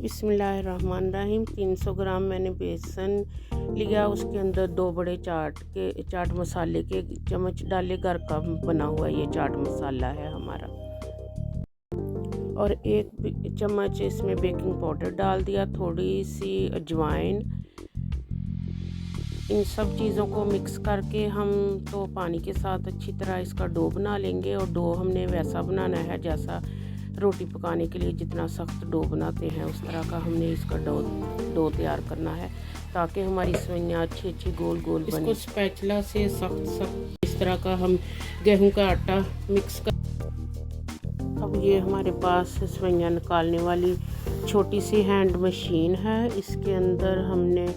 बिस्मिल्लाहिर्रहमानिर्रहीम। 300 ग्राम मैंने बेसन लिया, उसके अंदर 2 बड़े चाट मसाले के चम्मच डाले। घर का बना हुआ ये चाट मसाला है हमारा। और 1 चम्मच इसमें बेकिंग पाउडर डाल दिया, थोड़ी सी अजवाइन। इन सब चीज़ों को मिक्स करके हम तो पानी के साथ अच्छी तरह इसका डो बना लेंगे। और डो हमने वैसा बनाना है जैसा रोटी पकाने के लिए जितना सख्त डो बनाते हैं उस तरह का हमने इसका डो तैयार करना है, ताकि हमारी सेवइयाँ अच्छी गोल गोल बने। इसको स्पैचुला से सख्त इस तरह का हम गेहूं का आटा मिक्स कर। अब ये हमारे पास सेवइयाँ निकालने वाली छोटी सी हैंड मशीन है। इसके अंदर हमने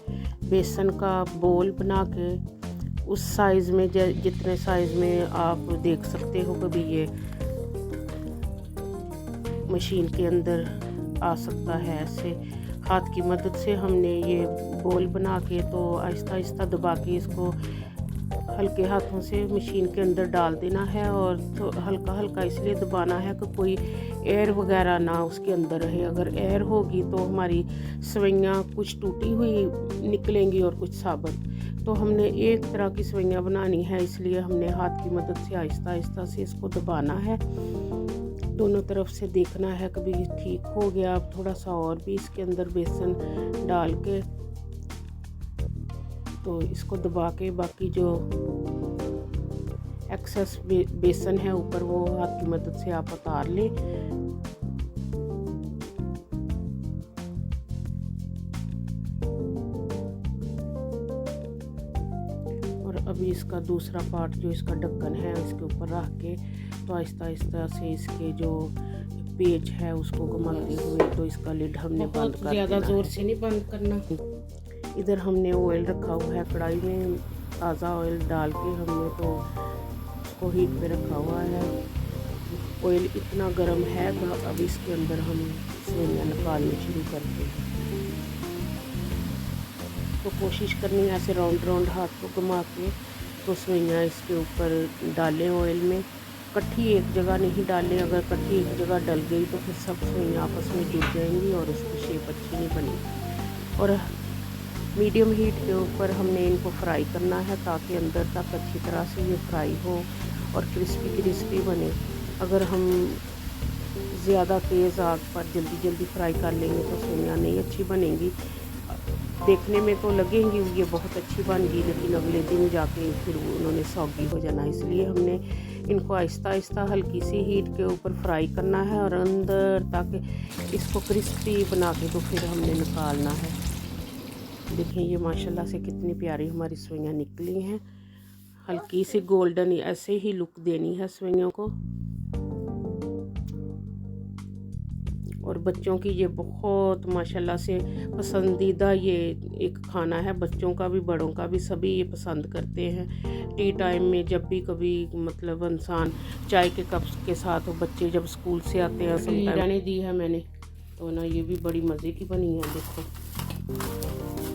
बेसन का बोल बना के उस साइज़ में जितने साइज़ में आप देख सकते हो कभी ये मशीन के अंदर आ सकता है, ऐसे हाथ की मदद से हमने ये बोल बना के तो आहिस्ता आहिस्ता दबा के इसको हल्के हाथों से मशीन के अंदर डाल देना है। और तो हल्का हल्का इसलिए दबाना है कि कोई एयर वगैरह ना उसके अंदर रहे। अगर एयर होगी तो हमारी सेवइयाँ कुछ टूटी हुई निकलेंगी और कुछ साबुत। तो हमने एक तरह की सेवइयाँ बनानी है, इसलिए हमने हाथ की मदद से आहिस्ता आहिस्ता से इसको दबाना है। दोनों तरफ से देखना है कभी ठीक हो गया। अब थोड़ा सा और भी इसके अंदर बेसन डाल के तो इसको दबा के बाकी जो एक्सेस बेसन है ऊपर वो हाथ की मदद से आप उतार लें। और अभी इसका दूसरा पार्ट जो इसका ढक्कन है इसके ऊपर रख के तो आहिस्ता आहिस्ता से इसके जो पेच है उसको घुमाते हुए तो इसका लिड हमने बंद कर ज़्यादा ज़ोर से नहीं बंद करना। इधर हमने ऑयल रखा हुआ है कढ़ाई में, ताज़ा ऑयल डाल के हमने तो उसको हीट पे रखा हुआ है। ऑयल इतना गर्म है तो अब इसके अंदर हम सेवइयाँ निकालनी शुरू करते हैं। तो कोशिश करनी है ऐसे राउंड हाथ को घुमा के तो सेवइयाँ इसके ऊपर डालें ऑयल में। इकट्ठी एक जगह नहीं डालें, अगर इकट्ठी एक जगह डल गई तो फिर सब सेवइयाँ आपस में जुड़ जाएंगी और उसकी शेप अच्छी नहीं बनेगी। और मीडियम हीट के ऊपर हमने इनको फ्राई करना है ताकि अंदर तक अच्छी तरह से ये फ्राई हो और क्रिस्पी बने। अगर हम ज़्यादा तेज़ आग पर जल्दी फ्राई कर लेंगे तो सेवइयाँ नहीं अच्छी बनेंगी। देखने में तो लगेंगी ये बहुत अच्छी बन गई, लेकिन अगले दिन जाके फिर उन्होंने सौगी हो जाना। इसलिए हमने इनको आहिस्ता आहिस्ता हल्की सी हीट के ऊपर फ्राई करना है और अंदर तक इसको क्रिस्पी बना के तो फिर हमने निकालना है। देखें ये माशाल्लाह से कितनी प्यारी हमारी सेवइयाँ निकली हैं। हल्की सी गोल्डन ऐसे ही लुक देनी है सेवइयों को। और बच्चों की ये बहुत माशाल्लाह से पसंदीदा ये एक खाना है, बच्चों का भी बड़ों का भी, सभी ये पसंद करते हैं। टी टाइम में जब भी कभी मतलब इंसान चाय के कप के साथ बच्चे जब स्कूल से आते हैं समटाइम दी है मैंने तो ना ये भी बड़ी मज़े की बनी है। देखो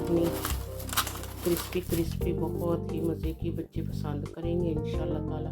इतनी क्रिस्पी बहुत ही मज़े की, बच्चे पसंद करेंगे इंशाल्लाह ताला।